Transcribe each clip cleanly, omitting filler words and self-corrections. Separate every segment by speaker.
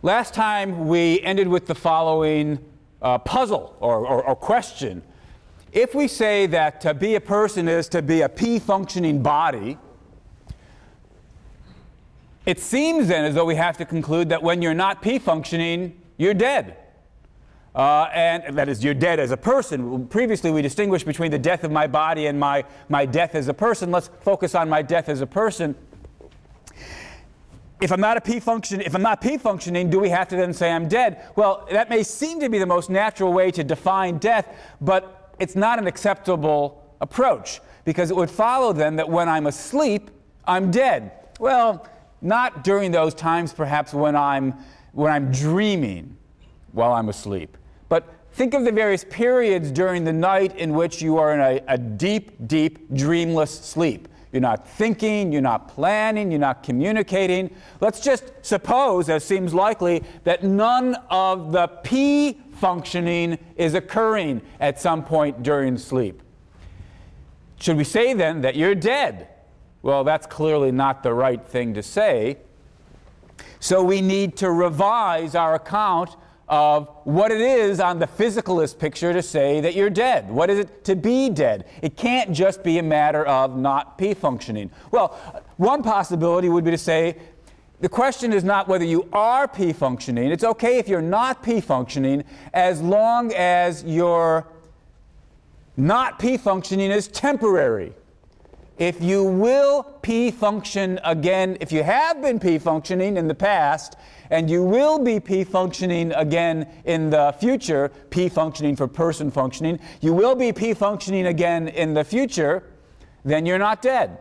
Speaker 1: Last time we ended with the following puzzle or question. If we say that to be a person is to be a P-functioning body, it seems then as though we have to conclude that when you're not P-functioning, you're dead. And that is, you're dead as a person. Previously, we distinguished between the death of my body and my death as a person. Let's focus on my death as a person. If I'm not P-functioning, do we have to then say I'm dead? Well, that may seem to be the most natural way to define death, but it's not an acceptable approach, because it would follow then that when I'm asleep, I'm dead. Well, not during those times, perhaps when I'm dreaming while I'm asleep. But think of the various periods during the night in which you are in a deep, deep, dreamless sleep. You're not thinking, you're not planning, you're not communicating. Let's just suppose, as seems likely, that none of the P functioning is occurring at some point during sleep. Should we say then that you're dead? Well, that's clearly not the right thing to say. So we need to revise our account of what it is on the physicalist picture to say that you're dead. What is it to be dead? It can't just be a matter of not P-functioning. Well, one possibility would be to say the question is not whether you are P-functioning. It's okay if you're not P-functioning as long as your not P-functioning is temporary. If you will P-function again, if you have been P-functioning in the past, and you will be P-functioning again in the future, P-functioning for person functioning, you will be P-functioning again in the future, then you're not dead.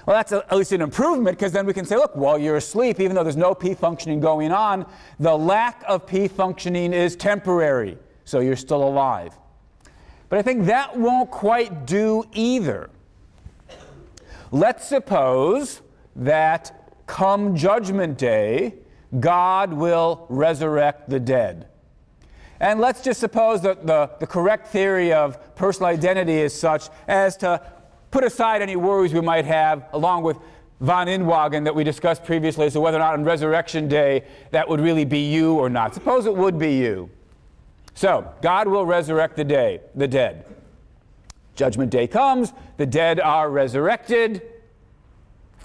Speaker 1: Well, that's at least an improvement, because then we can say, look, while you're asleep, even though there's no P-functioning going on, the lack of P-functioning is temporary, so you're still alive. But I think that won't quite do either. Let's suppose that come Judgment Day, God will resurrect the dead. And let's just suppose that the correct theory of personal identity is such as to put aside any worries we might have, along with von Inwagen that we discussed previously, as to whether or not on Resurrection Day that would really be you or not. Suppose it would be you. So, God will resurrect the dead. Judgment Day comes, the dead are resurrected.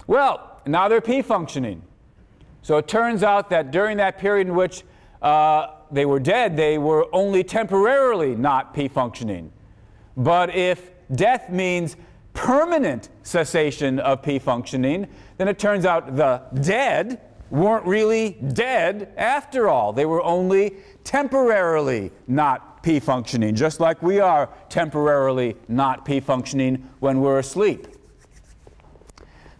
Speaker 1: Well, now they're P-functioning. So it turns out that during that period in which they were dead, they were only temporarily not P-functioning. But if death means permanent cessation of P-functioning, then it turns out the dead weren't really dead after all. They were only temporarily not P-functioning, just like we are temporarily not P-functioning when we're asleep.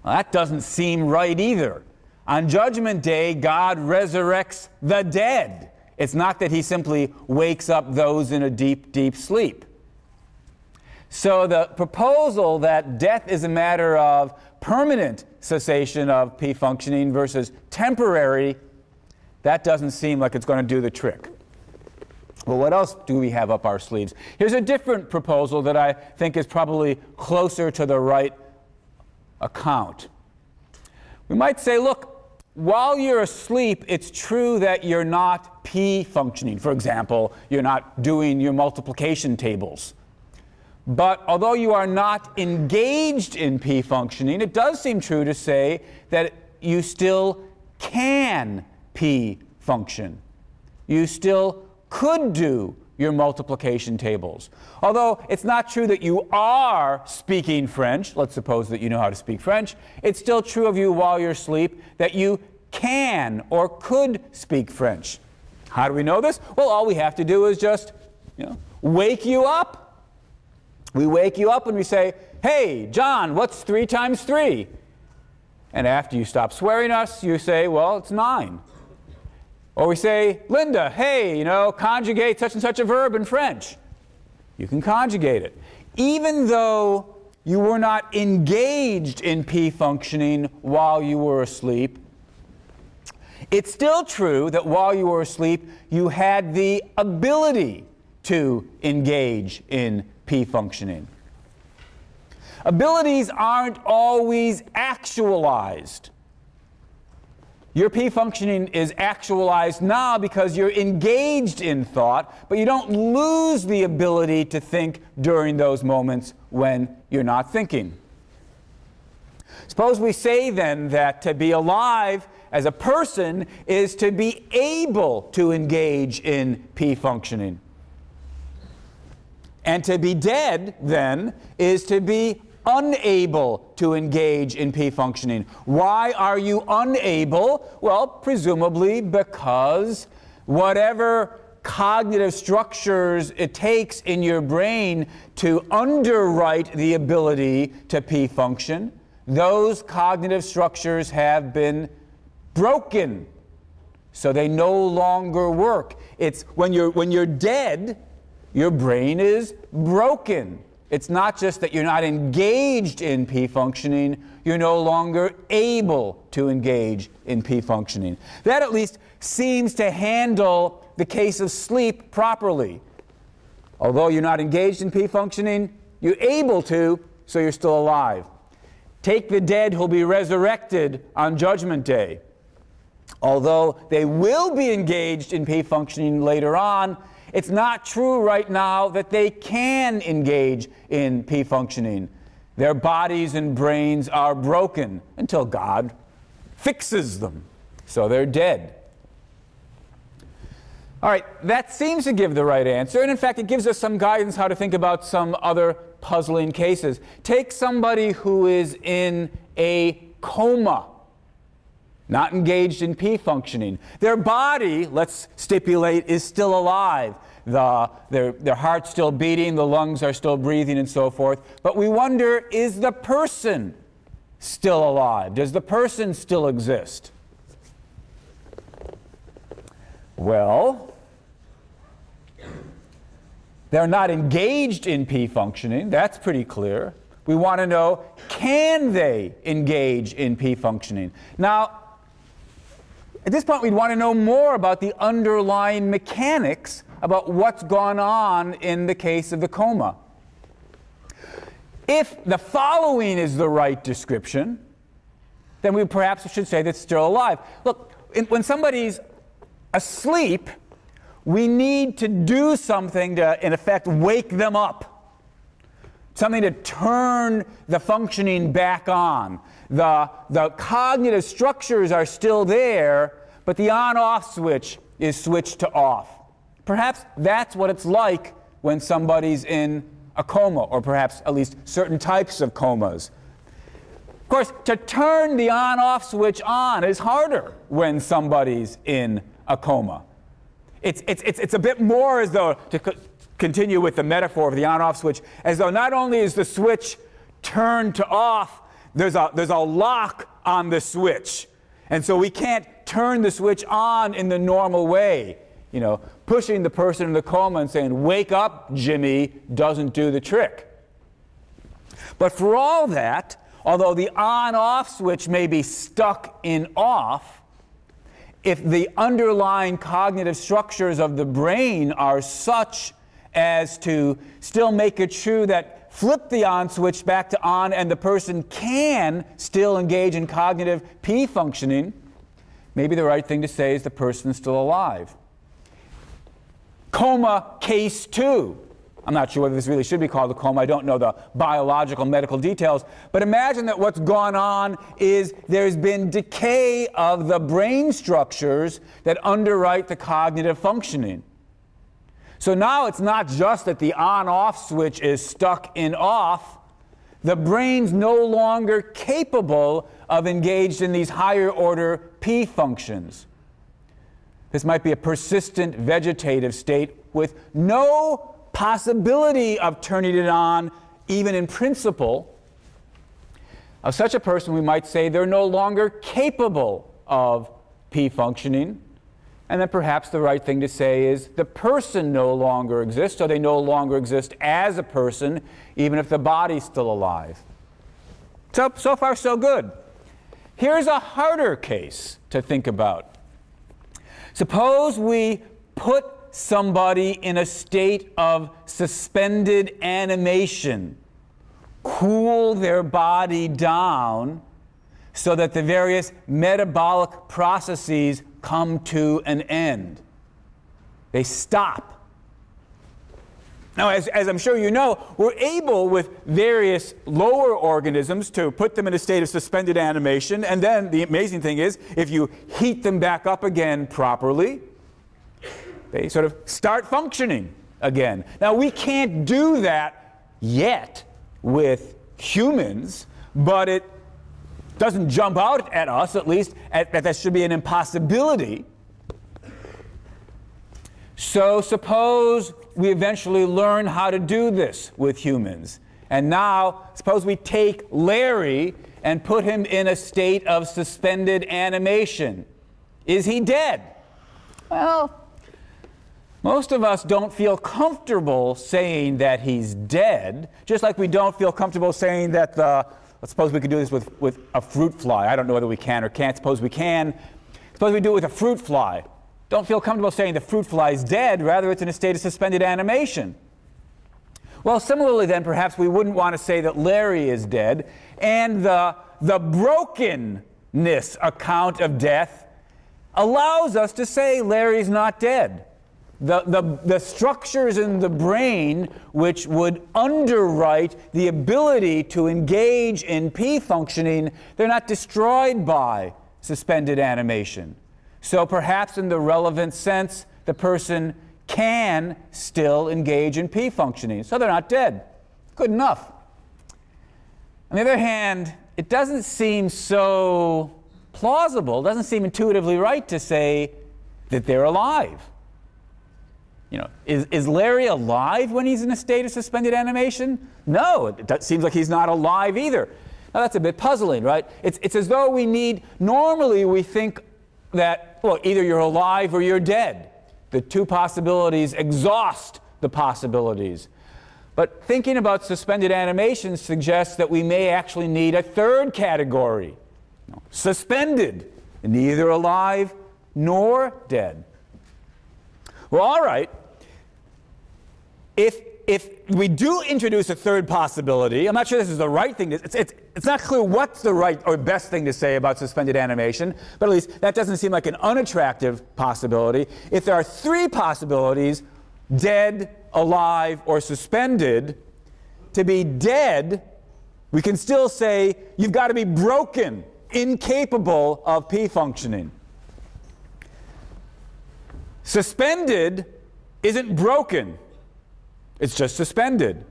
Speaker 1: Well, that doesn't seem right either. On Judgment Day, God resurrects the dead. It's not that he simply wakes up those in a deep, deep sleep. So the proposal that death is a matter of permanent cessation of P-functioning versus temporary, that doesn't seem like it's going to do the trick. Well, what else do we have up our sleeves? Here's a different proposal that I think is probably closer to the right account. We might say, look, while you're asleep, it's true that you're not P-functioning. For example, you're not doing your multiplication tables. But although you are not engaged in P-functioning, it does seem true to say that you still can P-function. You still could do your multiplication tables. Although it's not true that you are speaking French, let's suppose that you know how to speak French, it's still true of you while you're asleep that you can or could speak French. How do we know this? Well, all we have to do is just, wake you up. We wake you up and we say, hey, John, what's 3 times 3? And after you stop swearing us, you say, well, it's 9. Or we say, Linda, hey, conjugate such and such a verb in French. You can conjugate it. Even though you were not engaged in P-functioning while you were asleep, it's still true that while you were asleep, you had the ability to engage in P-functioning. Abilities aren't always actualized. Your P functioning is actualized now because you're engaged in thought, but you don't lose the ability to think during those moments when you're not thinking. Suppose we say then that to be alive as a person is to be able to engage in P functioning. And to be dead, then, is to be unable to engage in P functioning. Why are you unable? Well, presumably because whatever cognitive structures it takes in your brain to underwrite the ability to P function, those cognitive structures have been broken, so they no longer work. It's when you're dead, your brain is broken. It's not just that you're not engaged in P functioning, you're no longer able to engage in P functioning. That at least seems to handle the case of sleep properly. Although you're not engaged in P functioning, you're able to, so you're still alive. Take the dead who'll be resurrected on Judgment Day. Although they will be engaged in P functioning later on, it's not true right now that they can engage in P functioning. Their bodies and brains are broken until God fixes them. So they're dead. All right, that seems to give the right answer, and in fact it gives us some guidance how to think about some other puzzling cases. Take somebody who is in a coma, not engaged in P functioning. Their body, let's stipulate, is still alive. Their heart's still beating, the lungs are still breathing, and so forth. But we wonder, is the person still alive? Does the person still exist? Well, they're not engaged in P functioning. That's pretty clear. We want to know, can they engage in P functioning? Now, at this point, we'd want to know more about the underlying mechanics about what's gone on in the case of the coma. If the following is the right description, then we perhaps should say that's still alive. Look, when somebody's asleep, we need to do something to, in effect, wake them up. Something to turn the functioning back on. The cognitive structures are still there, but the on-off switch is switched to off. Perhaps that's what it's like when somebody's in a coma, or perhaps at least certain types of comas. Of course, to turn the on-off switch on is harder when somebody's in a coma. It's a bit more as though, to continue with the metaphor of the on-off switch, as though not only is the switch turned to off, there's a lock on the switch. And so we can't turn the switch on in the normal way. You know, pushing the person in the coma and saying, "Wake up, Jimmy," doesn't do the trick. But for all that, although the on-off switch may be stuck in off, if the underlying cognitive structures of the brain are such as to still make it true that flip the on switch back to on and the person can still engage in cognitive P functioning, maybe the right thing to say is the person is still alive. Coma case 2. I'm not sure whether this really should be called a coma. I don't know the biological medical details. But imagine that what's gone on is there's been decay of the brain structures that underwrite the cognitive functioning. So now it's not just that the on-off switch is stuck in off. The brain's no longer capable of engaged in these higher order P functions. This might be a persistent vegetative state with no possibility of turning it on, even in principle. Of such a person, we might say they're no longer capable of P functioning. And then perhaps the right thing to say is the person no longer exists, or they no longer exist as a person, even if the body's still alive. So far, so good. Here's a harder case to think about. Suppose we put somebody in a state of suspended animation, cool their body down so that the various metabolic processes come to an end. They stop. Now, as I'm sure you know, we're able with various lower organisms to put them in a state of suspended animation, and then the amazing thing is, if you heat them back up again properly, they sort of start functioning again. Now, we can't do that yet with humans, but it doesn't jump out at us, at least, that should be an impossibility. So suppose we eventually learn how to do this with humans. And now, suppose we take Larry and put him in a state of suspended animation. Is he dead? Well, most of us don't feel comfortable saying that he's dead, just like we don't feel comfortable saying that let's suppose we could do this with a fruit fly. I don't know whether we can or can't. Suppose we can. Suppose we do it with a fruit fly. Don't feel comfortable saying the fruit fly is dead, rather it's in a state of suspended animation. Well, similarly then, perhaps we wouldn't want to say that Larry is dead, and the brokenness account of death allows us to say Larry's not dead. The structures in the brain which would underwrite the ability to engage in P functioning, they're not destroyed by suspended animation. So perhaps in the relevant sense, the person can still engage in P functioning. So they're not dead. Good enough. On the other hand, it doesn't seem so plausible, doesn't seem intuitively right to say that they're alive. You know, is Larry alive when he's in a state of suspended animation? No, it seems like he's not alive either. Now that's a bit puzzling, right? It's as though normally we think that, well, either you're alive or you're dead. The two possibilities exhaust the possibilities. But thinking about suspended animation suggests that we may actually need a third category. Suspended, neither alive nor dead. Well, all right. If we do introduce a third possibility, I'm not sure this is the right thing. It's not clear what's the right or best thing to say about suspended animation, but at least that doesn't seem like an unattractive possibility. If there are three possibilities, dead, alive, or suspended, to be dead, we can still say you've got to be broken, incapable of P functioning. Suspended isn't broken. It's just suspended.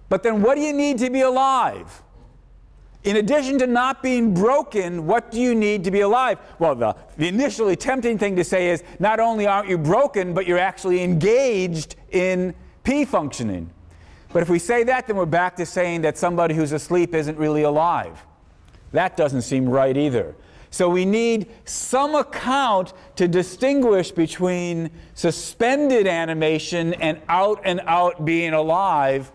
Speaker 1: But then what do you need to be alive? In addition to not being broken, what do you need to be alive? Well, the initially tempting thing to say is not only aren't you broken, but you're actually engaged in P functioning. But if we say that, then we're back to saying that somebody who's asleep isn't really alive. That doesn't seem right either. So we need some account to distinguish between suspended animation and out being alive.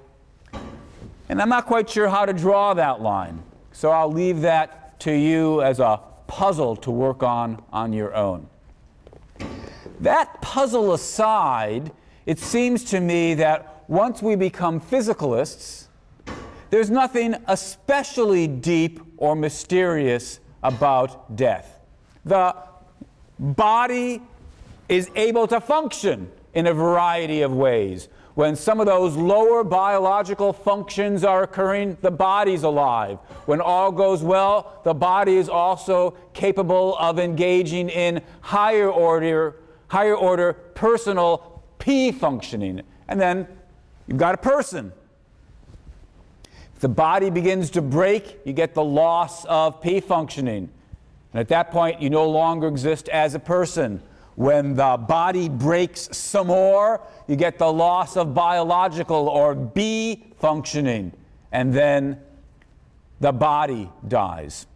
Speaker 1: And I'm not quite sure how to draw that line. So I'll leave that to you as a puzzle to work on your own. That puzzle aside, it seems to me that once we become physicalists, there's nothing especially deep or mysterious about death. The body is able to function in a variety of ways. When some of those lower biological functions are occurring, the body's alive. When all goes well, the body is also capable of engaging in higher order personal P functioning. And then you've got a person. If the body begins to break, you get the loss of P functioning. And at that point, you no longer exist as a person. When the body breaks some more, you get the loss of biological or B functioning. And then the body dies.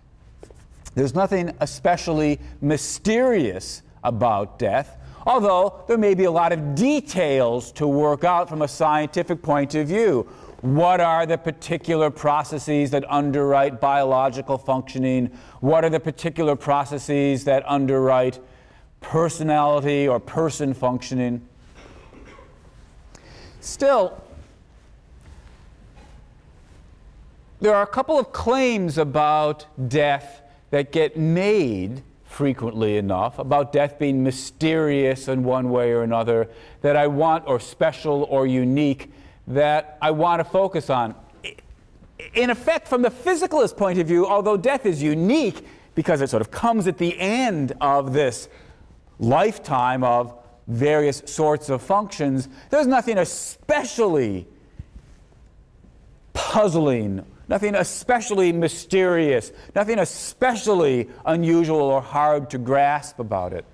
Speaker 1: There's nothing especially mysterious about death, although there may be a lot of details to work out from a scientific point of view. What are the particular processes that underwrite biological functioning? What are the particular processes that underwrite personality or person functioning? Still, there are a couple of claims about death that get made frequently enough, about death being mysterious in one way or another, that I want, or special or unique, that I want to focus on. In effect, from the physicalist point of view, although death is unique because it sort of comes at the end of this lifetime of various sorts of functions, there's nothing especially puzzling, nothing especially mysterious, nothing especially unusual or hard to grasp about it.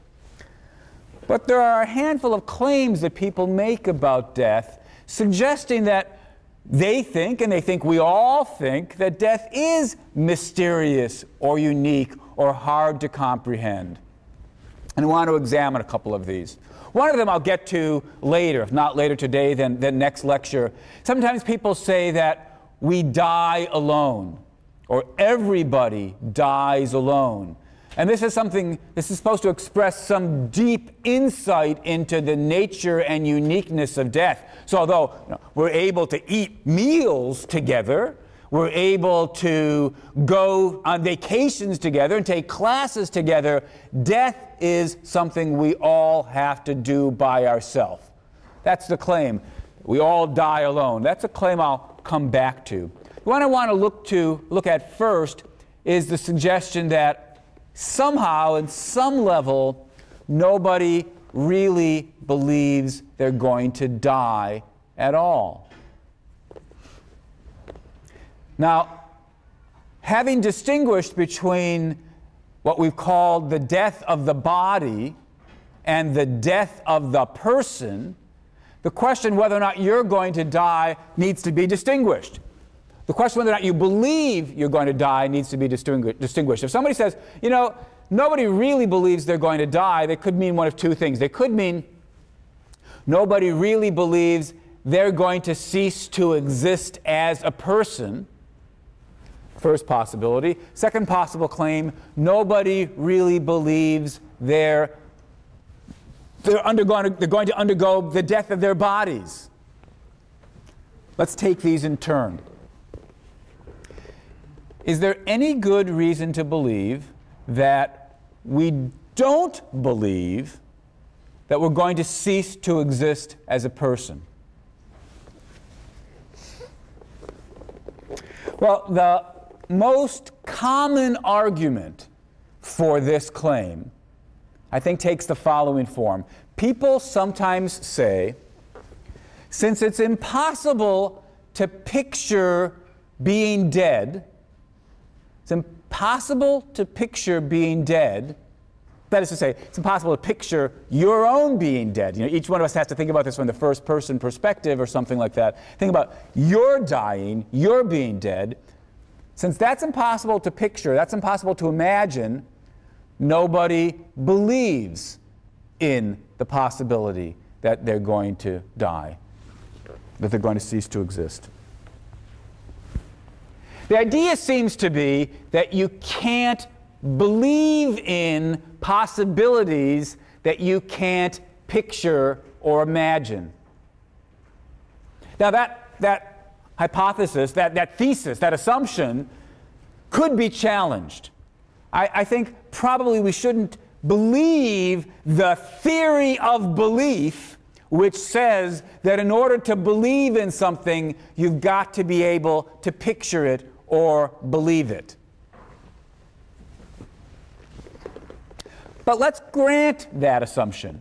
Speaker 1: But there are a handful of claims that people make about death, suggesting that they think, and they think we all think, that death is mysterious or unique or hard to comprehend. And I want to examine a couple of these. One of them I'll get to later, if not later today, then next lecture. Sometimes people say that we die alone, or everybody dies alone. And this is supposed to express some deep insight into the nature and uniqueness of death. So although we're able to eat meals together, we're able to go on vacations together and take classes together, death is something we all have to do by ourselves. That's the claim. We all die alone. That's a claim I'll come back to. What I want to look at first is the suggestion that somehow, in some level, nobody really believes they're going to die at all. Now, having distinguished between what we've called the death of the body and the death of the person, the question whether or not you're going to die needs to be distinguished. The question whether or not you believe you're going to die needs to be distinguished. If somebody says, nobody really believes they're going to die, they could mean one of two things. They could mean nobody really believes they're going to cease to exist as a person. First possibility. Second possible claim, nobody really believes they're going to undergo the death of their bodies. Let's take these in turn. Is there any good reason to believe that we don't believe that we're going to cease to exist as a person? Well, the most common argument for this claim, I think, takes the following form. People sometimes say, since it's impossible to picture being dead, it's impossible to picture being dead. That is to say, it's impossible to picture your own being dead. Each one of us has to think about this from the first person perspective or something like that. Think about your dying, your being dead. Since that's impossible to picture, that's impossible to imagine, nobody believes in the possibility that they're going to die, that they're going to cease to exist. The idea seems to be that you can't believe in possibilities that you can't picture or imagine. Now that hypothesis, that thesis, that assumption could be challenged. I think probably we shouldn't believe the theory of belief, which says that in order to believe in something, you've got to be able to picture it or believe it. But let's grant that assumption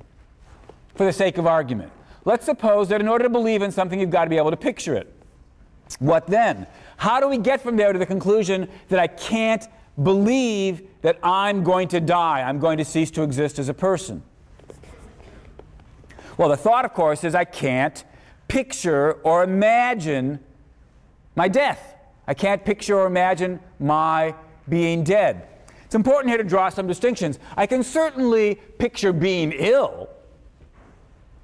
Speaker 1: for the sake of argument. Let's suppose that in order to believe in something, you've got to be able to picture it. What then? How do we get from there to the conclusion that I can't believe that I'm going to die, I'm going to cease to exist as a person? Well, the thought, of course, is I can't picture or imagine my death. I can't picture or imagine my being dead. It's important here to draw some distinctions. I can certainly picture being ill.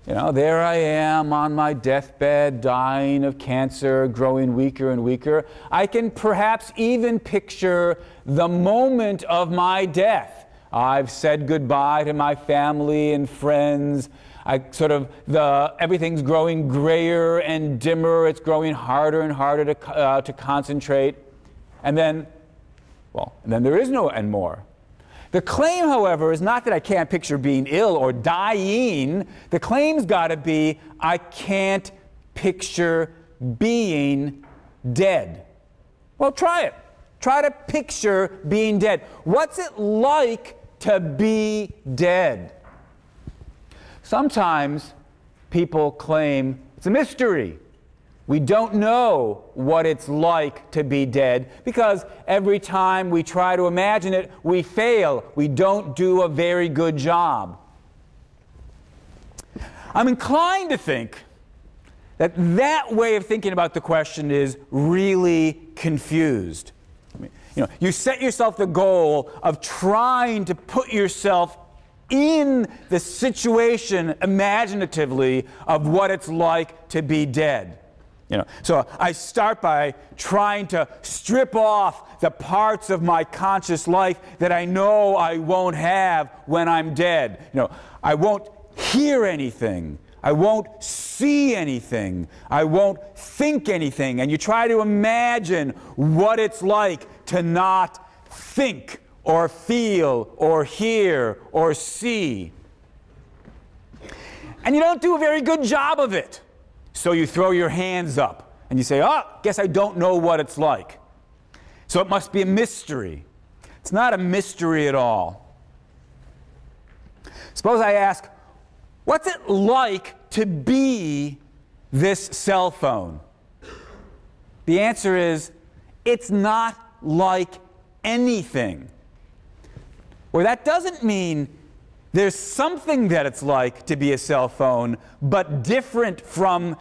Speaker 1: There I am on my deathbed, dying of cancer, growing weaker and weaker. I can perhaps even picture the moment of my death. I've said goodbye to my family and friends. Everything's growing grayer and dimmer. It's growing harder and harder to concentrate. and then there is no and more. The claim, however, is not that I can't picture being ill or dying. The claim's got to be I can't picture being dead. Well, try it. Try to picture being dead. What's it like to be dead? Sometimes people claim it's a mystery. We don't know what it's like to be dead because every time we try to imagine it, we fail. We don't do a very good job. I'm inclined to think that that way of thinking about the question is really confused. You set yourself the goal of trying to put yourself in the situation imaginatively of what it's like to be dead. So I start by trying to strip off the parts of my conscious life that I know I won't have when I'm dead. I won't hear anything. I won't see anything. I won't think anything. And you try to imagine what it's like to not think or feel or hear or see. And you don't do a very good job of it. So you throw your hands up and you say, guess I don't know what it's like. So it must be a mystery. It's not a mystery at all. Suppose I ask, what's it like to be this cell phone? The answer is, it's not like anything. Well, that doesn't mean there's something that it's like to be a cell phone, but different from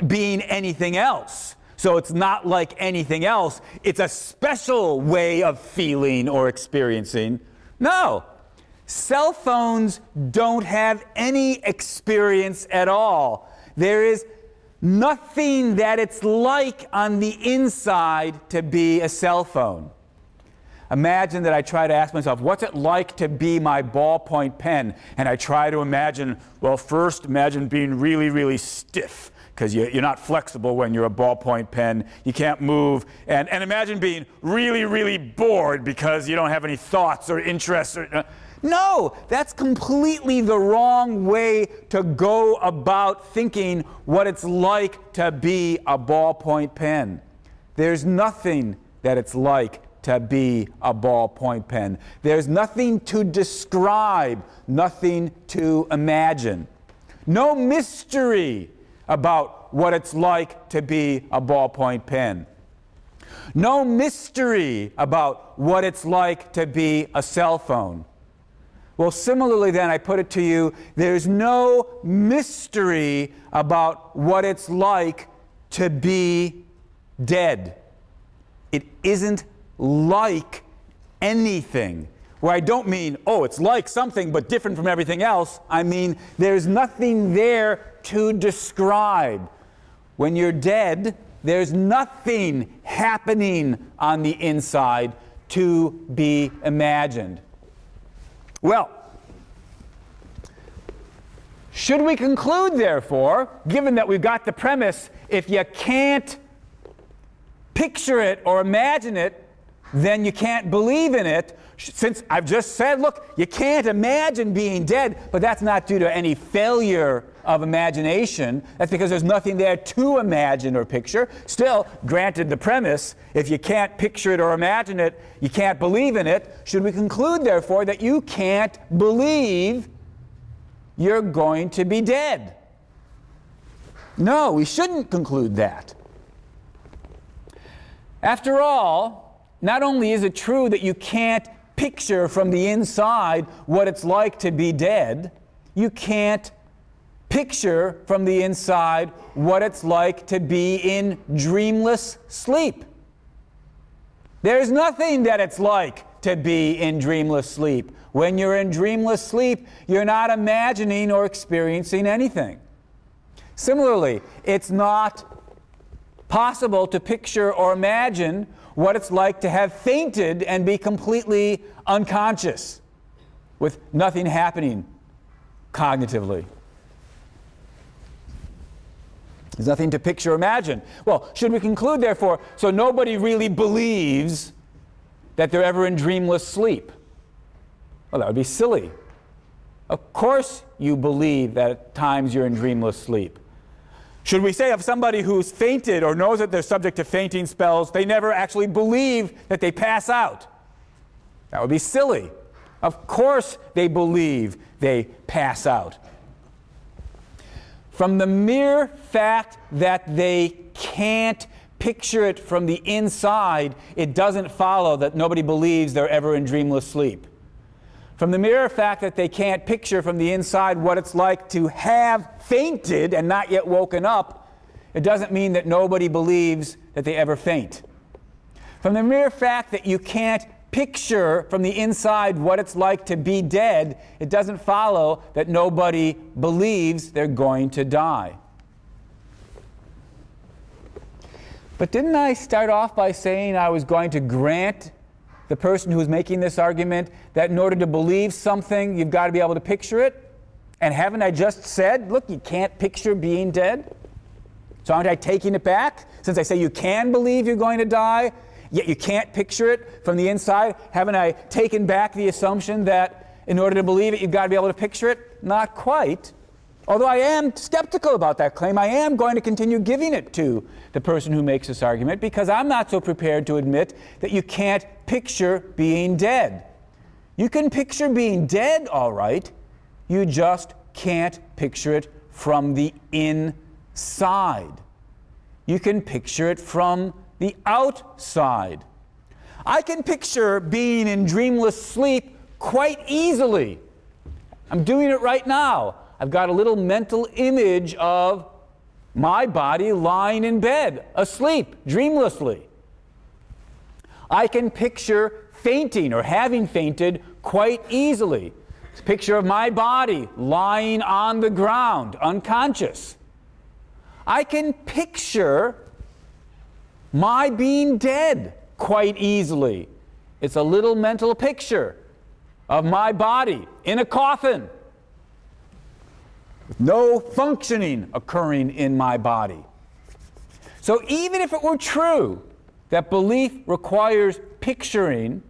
Speaker 1: being anything else. So it's not like anything else. It's a special way of feeling or experiencing. No. Cell phones don't have any experience at all. There is nothing that it's like on the inside to be a cell phone. Imagine that I try to ask myself, what's it like to be my ballpoint pen? And I try to imagine, well, first imagine being really, really stiff, because you're not flexible when you're a ballpoint pen. You can't move. And imagine being really, really bored because you don't have any thoughts or interests. No, that's completely the wrong way to go about thinking what it's like to be a ballpoint pen. There's nothing that it's like to be a ballpoint pen. There's nothing to describe, nothing to imagine. No mystery about what it's like to be a ballpoint pen. No mystery about what it's like to be a cell phone. Well, similarly then, I put it to you, there's no mystery about what it's like to be dead. It isn't like anything. Where I don't mean, it's like something but different from everything else. I mean, there's nothing there to describe. When you're dead, there's nothing happening on the inside to be imagined. Well, should we conclude, therefore, given that we've got the premise, if you can't picture it or imagine it, then you can't believe in it, since I've just said, look, you can't imagine being dead, but that's not due to any failure of imagination. That's because there's nothing there to imagine or picture. Still, granted the premise, if you can't picture it or imagine it, you can't believe in it. Should we conclude, therefore, that you can't believe you're going to be dead? No, we shouldn't conclude that. After all, not only is it true that you can't picture from the inside what it's like to be dead, you can't picture from the inside what it's like to be in dreamless sleep. There's nothing that it's like to be in dreamless sleep. When you're in dreamless sleep, you're not imagining or experiencing anything. Similarly, it's not possible to picture or imagine what it's like to have fainted and be completely unconscious with nothing happening cognitively. There's nothing to picture or imagine. Well, should we conclude, therefore, so nobody really believes that they're ever in dreamless sleep? Well, that would be silly. Of course you believe that at times you're in dreamless sleep. Should we say of somebody who's fainted or knows that they're subject to fainting spells, they never actually believe that they pass out? That would be silly. Of course they believe they pass out. From the mere fact that they can't picture it from the inside, it doesn't follow that nobody believes they're ever in dreamless sleep. From the mere fact that they can't picture from the inside what it's like to have fainted and not yet woken up, it doesn't mean that nobody believes that they ever faint. From the mere fact that you can't picture from the inside what it's like to be dead, it doesn't follow that nobody believes they're going to die. But didn't I start off by saying I was going to grant the person who's making this argument that in order to believe something, you've got to be able to picture it? And haven't I just said, look, you can't picture being dead? So aren't I taking it back? Since I say you can believe you're going to die, yet you can't picture it from the inside, haven't I taken back the assumption that in order to believe it, you've got to be able to picture it? Not quite. Although I am skeptical about that claim, I am going to continue giving it to the person who makes this argument because I'm not so prepared to admit that you can't picture being dead. You can picture being dead, all right. You just can't picture it from the inside. You can picture it from the outside. I can picture being in dreamless sleep quite easily. I'm doing it right now. I've got a little mental image of my body lying in bed, asleep, dreamlessly. I can picture fainting or having fainted quite easily. It's a picture of my body lying on the ground, unconscious. I can picture my being dead quite easily. It's a little mental picture of my body in a coffin, with no functioning occurring in my body. So even if it were true that belief requires picturing,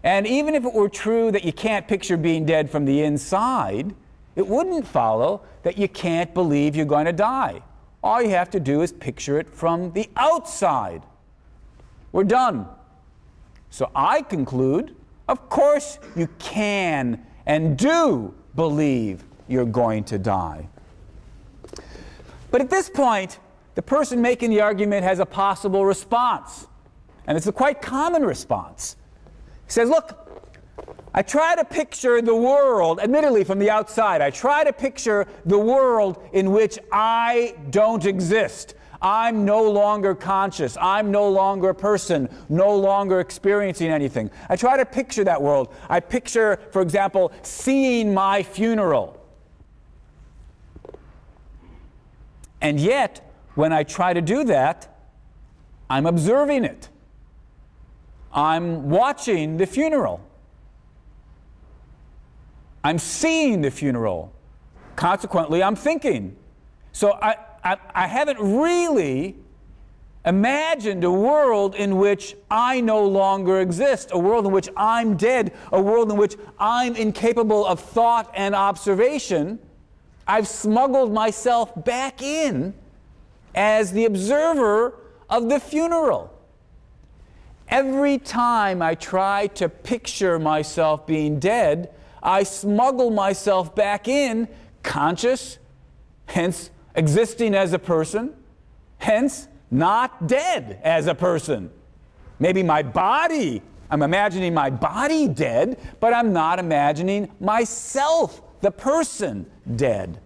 Speaker 1: and even if it were true that you can't picture being dead from the inside, it wouldn't follow that you can't believe you're going to die. All you have to do is picture it from the outside. We're done. So I conclude, of course you can and do believe you're going to die. But at this point, the person making the argument has a possible response. And it's a quite common response. He says, look, I try to picture the world, admittedly from the outside, I try to picture the world in which I don't exist. I'm no longer conscious. I'm no longer a person, no longer experiencing anything. I try to picture that world. I picture, for example, seeing my funeral. And yet, when I try to do that, I'm observing it. I'm watching the funeral. I'm seeing the funeral. Consequently, I'm thinking. So I haven't really imagined a world in which I no longer exist, a world in which I'm dead, a world in which I'm incapable of thought and observation. I've smuggled myself back in as the observer of the funeral. Every time I try to picture myself being dead, I smuggle myself back in, conscious, hence existing as a person, hence not dead as a person. Maybe my body, I'm imagining my body dead, but I'm not imagining myself, the person, dead.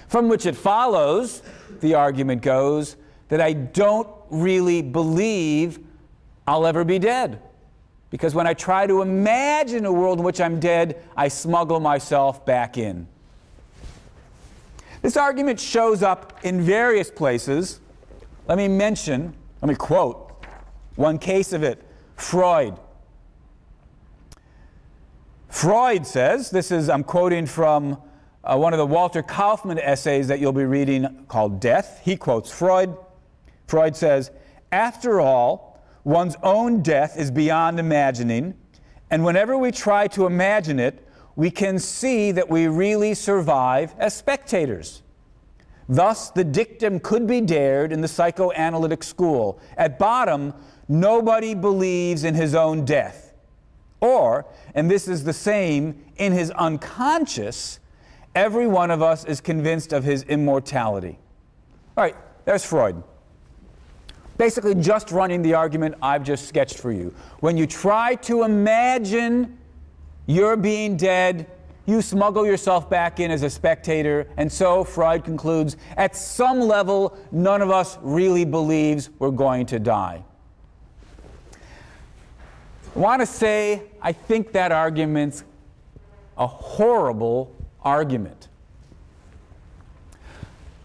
Speaker 1: From which it follows, the argument goes, that I don't really believe I'll ever be dead. Because when I try to imagine a world in which I'm dead, I smuggle myself back in. This argument shows up in various places. Let me quote one case of it. Freud. Freud says, I'm quoting from one of the Walter Kaufmann essays that you'll be reading called Death. He quotes Freud. Freud says, "After all, one's own death is beyond imagining, and whenever we try to imagine it, we can see that we really survive as spectators. Thus, the dictum could be dared in the psychoanalytic school. At bottom, nobody believes in his own death. Or, and this is the same, in his unconscious, every one of us is convinced of his immortality." All right, there's Freud. Basically just running the argument I've just sketched for you. When you try to imagine you're being dead, you smuggle yourself back in as a spectator, and so, Freud concludes, at some level, none of us really believes we're going to die. I want to say, I think that argument's a horrible argument.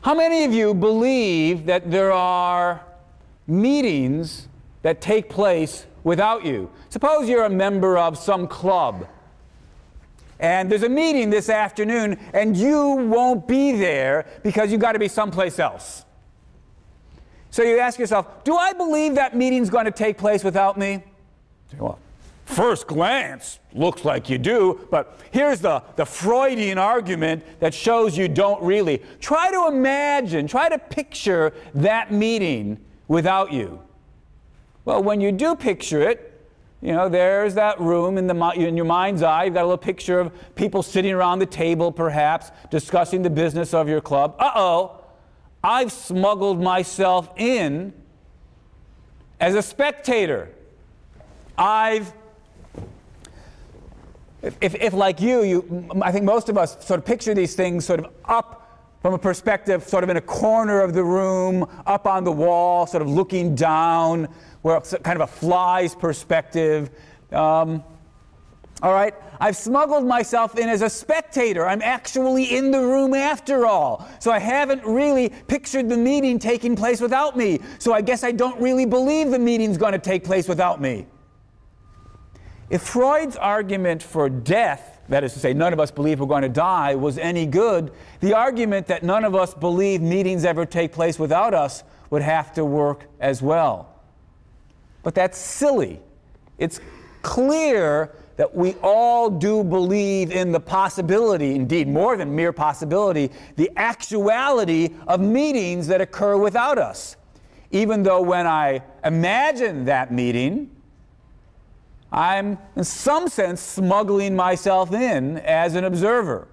Speaker 1: How many of you believe that there are meetings that take place without you? Suppose you're a member of some club, and there's a meeting this afternoon, and you won't be there because you've got to be someplace else. So you ask yourself, do I believe that meeting's going to take place without me? Well, first glance, looks like you do, but here's the Freudian argument that shows you don't really. Try to imagine, try to picture that meeting without you. Well, when you do picture it, you know, there's that room in your mind's eye. You've got a little picture of people sitting around the table, perhaps, discussing the business of your club. Uh-oh, I've smuggled myself in as a spectator. If like you, I think most of us sort of picture these things sort of up from a perspective, sort of in a corner of the room, up on the wall, sort of looking down, where it's kind of a fly's perspective. All right, I've smuggled myself in as a spectator. I'm actually in the room after all. So I haven't really pictured the meeting taking place without me. So I guess I don't really believe the meeting's going to take place without me. If Freud's argument for death, that is to say, none of us believe we're going to die, was any good, the argument that none of us believe meetings ever take place without us would have to work as well. But that's silly. It's clear that we all do believe in the possibility, indeed more than mere possibility, the actuality of meetings that occur without us. Even though when I imagine that meeting, I'm, in some sense, smuggling myself in as an observer.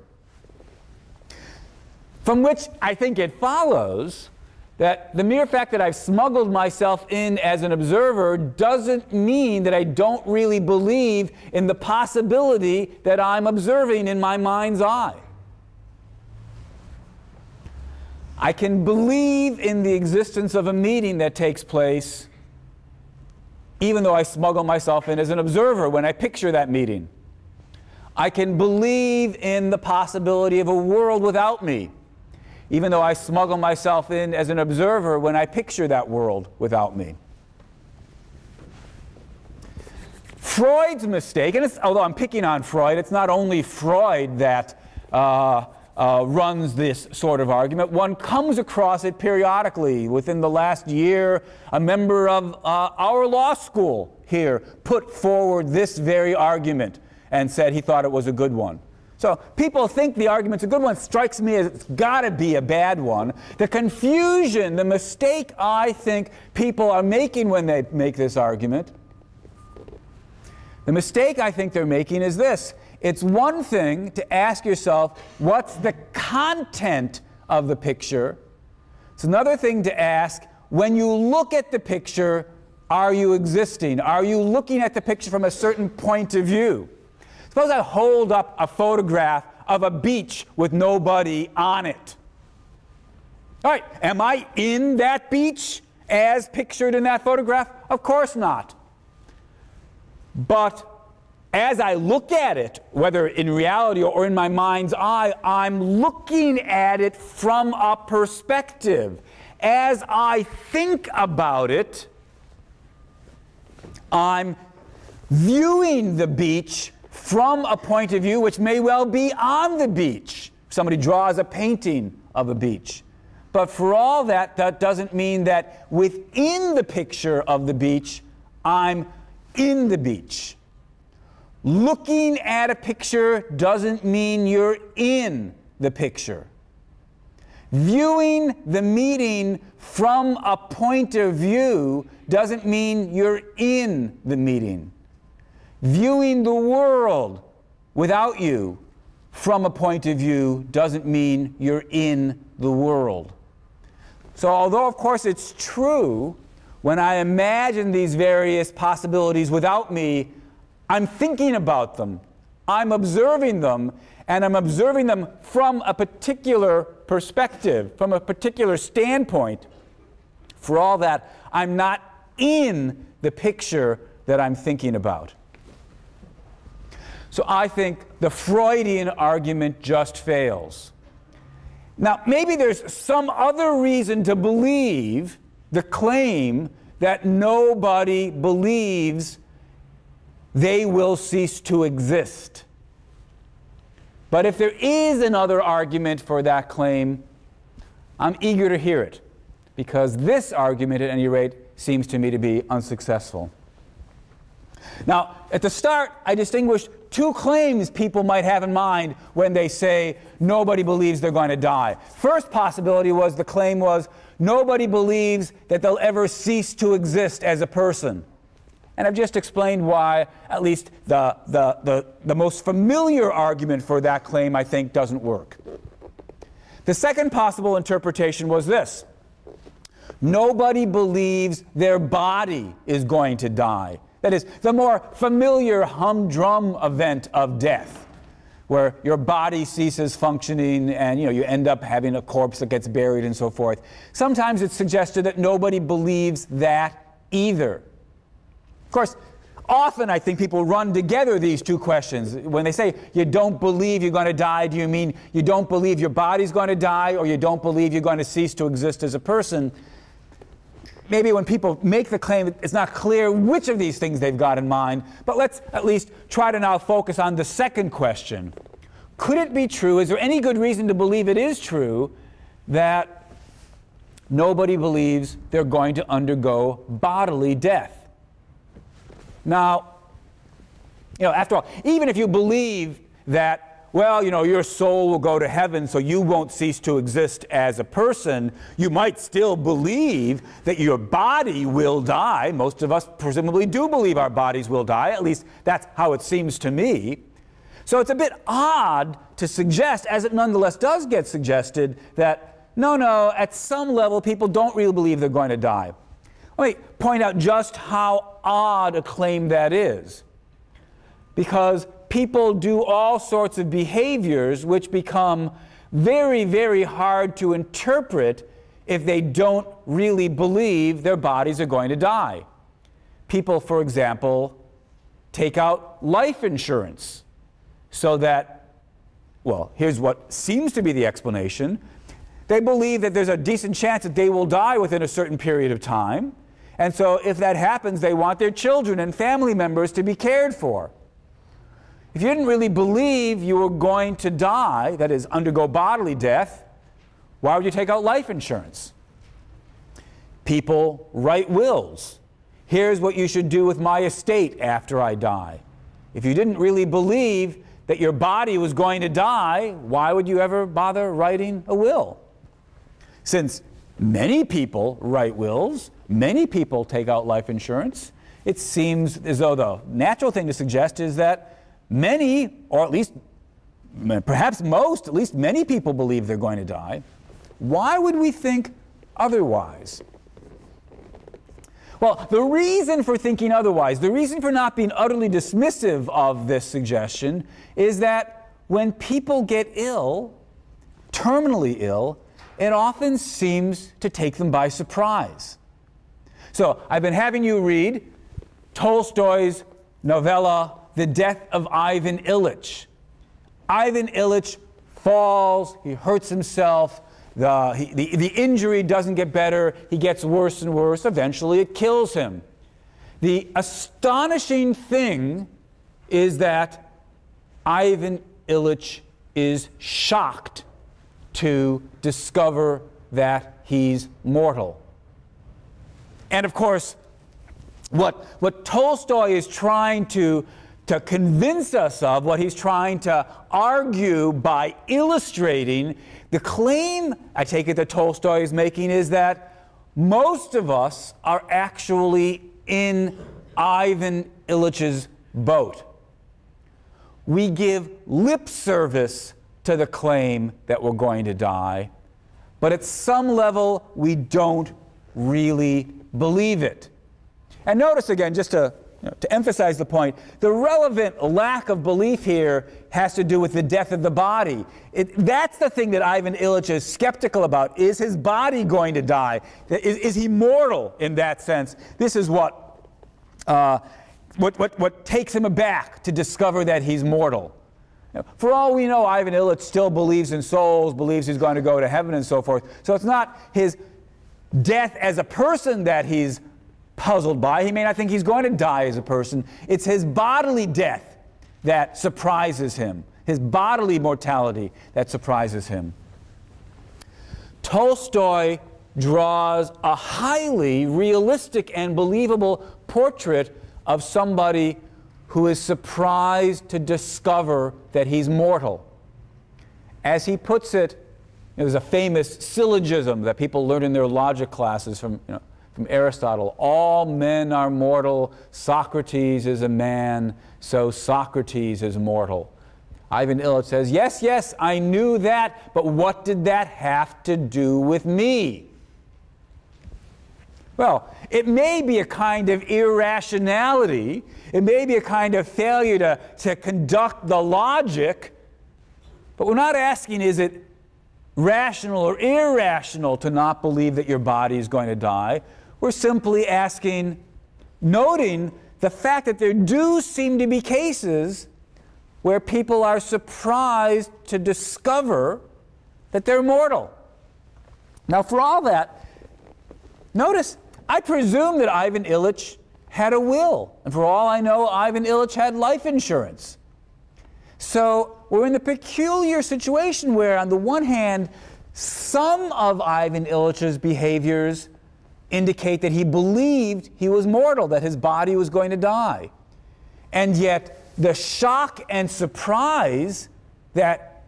Speaker 1: From which I think it follows that the mere fact that I've smuggled myself in as an observer doesn't mean that I don't really believe in the possibility that I'm observing in my mind's eye. I can believe in the existence of a meeting that takes place even though I smuggle myself in as an observer when I picture that meeting. I can believe in the possibility of a world without me, even though I smuggle myself in as an observer when I picture that world without me. Freud's mistake, and although I'm picking on Freud, it's not only Freud that runs this sort of argument. One comes across it periodically. Within the last year, a member of our law school here put forward this very argument and said he thought it was a good one. So people think the argument's a good one. It strikes me as it's got to be a bad one. The confusion, the mistake I think people are making when they make this argument, the mistake I think they're making is this. It's one thing to ask yourself, what's the content of the picture? It's another thing to ask, when you look at the picture, are you existing? Are you looking at the picture from a certain point of view? Suppose I hold up a photograph of a beach with nobody on it. All right, am I in that beach as pictured in that photograph? Of course not. But as I look at it, whether in reality or in my mind's eye, I'm looking at it from a perspective. As I think about it, I'm viewing the beach from a point of view which may well be on the beach. somebody draws a painting of a beach. But for all that, that doesn't mean that within the picture of the beach, I'm in the beach. Looking at a picture doesn't mean you're in the picture. Viewing the meeting from a point of view doesn't mean you're in the meeting. Viewing the world without you from a point of view doesn't mean you're in the world. So although, of course, it's true, when I imagine these various possibilities without me, I'm thinking about them, I'm observing them, and I'm observing them from a particular perspective, from a particular standpoint. For all that, I'm not in the picture that I'm thinking about. So I think the Freudian argument just fails. Now, maybe there's some other reason to believe the claim that nobody believes they will cease to exist. But if there is another argument for that claim, I'm eager to hear it, because this argument, at any rate, seems to me to be unsuccessful. Now, at the start, I distinguished two claims people might have in mind when they say nobody believes they're going to die. First possibility was the claim was nobody believes that they'll ever cease to exist as a person. And I've just explained why at least the most familiar argument for that claim, I think, doesn't work. The second possible interpretation was this: nobody believes their body is going to die. That is, the more familiar humdrum event of death, where your body ceases functioning and you end up having a corpse that gets buried and so forth. Sometimes it's suggested that nobody believes that either. Of course, often I think people run together these two questions. When they say you don't believe you're going to die, do you mean you don't believe your body's going to die, or you don't believe you're going to cease to exist as a person? Maybe when people make the claim, it's not clear which of these things they've got in mind. But let's at least try to now focus on the second question. Could it be true, is there any good reason to believe it is true, that nobody believes they're going to undergo bodily death? Now, after all, even if you believe that, well, your soul will go to heaven, so you won't cease to exist as a person, you might still believe that your body will die. Most of us presumably do believe our bodies will die. At least that's how it seems to me. So it's a bit odd to suggest, as it nonetheless does get suggested, that no, at some level people don't really believe they're going to die. Let me point out just how odd a claim that is. Because people do all sorts of behaviors which become very, very hard to interpret if they don't really believe their bodies are going to die. People, for example, take out life insurance so that, well, here's what seems to be the explanation. They believe that there's a decent chance that they will die within a certain period of time. And so if that happens, they want their children and family members to be cared for. If you didn't really believe you were going to die, that is, undergo bodily death, why would you take out life insurance? People write wills. Here's what you should do with my estate after I die. If you didn't really believe that your body was going to die, why would you ever bother writing a will? Since many people write wills, many people take out life insurance, it seems as though the natural thing to suggest is that many, or at least perhaps most, at least many people believe they're going to die. Why would we think otherwise? Well, the reason for thinking otherwise, the reason for not being utterly dismissive of this suggestion, is that when people get ill, terminally ill, it often seems to take them by surprise. So I've been having you read Tolstoy's novella, The Death of Ivan Ilyich. Ivan Ilyich falls, he hurts himself, the injury doesn't get better, he gets worse and worse, eventually it kills him. The astonishing thing is that Ivan Ilyich is shocked to discover that he's mortal. And of course, what Tolstoy is trying to convince us of, what he's trying to argue by illustrating, the claim, I take it, that Tolstoy is making is that most of us are actually in Ivan Illich's boat. We give lip service to the claim that we're going to die, but at some level we don't really believe it. And notice again, just to emphasize the point, the relevant lack of belief here has to do with the death of the body. That's the thing that Ivan Illich is skeptical about. Is his body going to die? Is he mortal in that sense? This is what takes him aback to discover that he's mortal. For all we know, Ivan Illich still believes in souls, believes he's going to go to heaven and so forth. So it's not his death as a person that he's puzzled by. He may not think he's going to die as a person. It's his bodily death that surprises him, his bodily mortality that surprises him. Tolstoy draws a highly realistic and believable portrait of somebody who is surprised to discover that he's mortal. As he puts it, there's a famous syllogism that people learn in their logic classes from Aristotle. All men are mortal. Socrates is a man, so Socrates is mortal. Ivan Illich says, yes, yes, I knew that, but what did that have to do with me? Well, it may be a kind of irrationality. It may be a kind of failure to conduct the logic, but we're not asking, is it rational or irrational to not believe that your body is going to die? We're simply asking, noting the fact that there do seem to be cases where people are surprised to discover that they're mortal. Now, for all that, notice, I presume that Ivan Illich had a will. And for all I know, Ivan Illich had life insurance. So we're in the peculiar situation where, on the one hand, some of Ivan Illich's behaviors indicate that he believed he was mortal, that his body was going to die. And yet, the shock and surprise that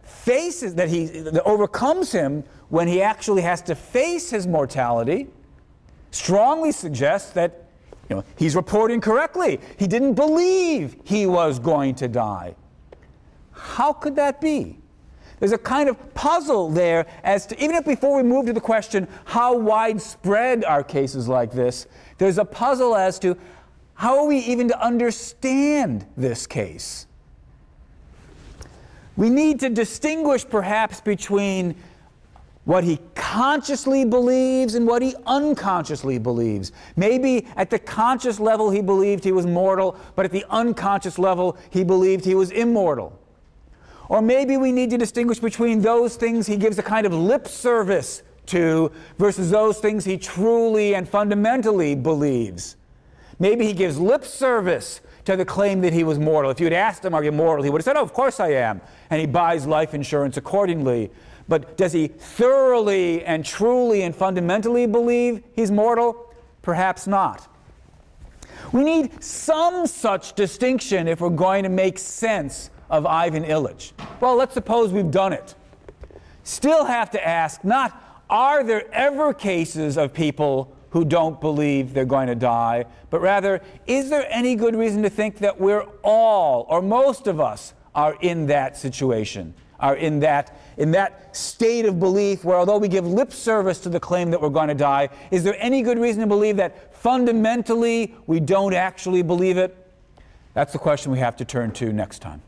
Speaker 1: overcomes him when he actually has to face his mortality strongly suggests that he's reporting correctly. He didn't believe he was going to die. How could that be? There's a kind of puzzle there as to, even if before we move to the question, how widespread are cases like this, there's a puzzle as to how are we even to understand this case. We need to distinguish perhaps between what he consciously believes and what he unconsciously believes. Maybe at the conscious level he believed he was mortal, but at the unconscious level he believed he was immortal. Or maybe we need to distinguish between those things he gives a kind of lip service to versus those things he truly and fundamentally believes. Maybe he gives lip service to the claim that he was mortal. If you had asked him, are you mortal? He would have said, oh, of course I am. And he buys life insurance accordingly. But does he thoroughly and truly and fundamentally believe he's mortal? Perhaps not. We need some such distinction if we're going to make sense of Ivan Illich. Well, let's suppose we've done it. Still have to ask, not are there ever cases of people who don't believe they're going to die, but rather, is there any good reason to think that we're all, or most of us, are in that situation, are in that state of belief where, although we give lip service to the claim that we're going to die, is there any good reason to believe that fundamentally we don't actually believe it? That's the question we have to turn to next time.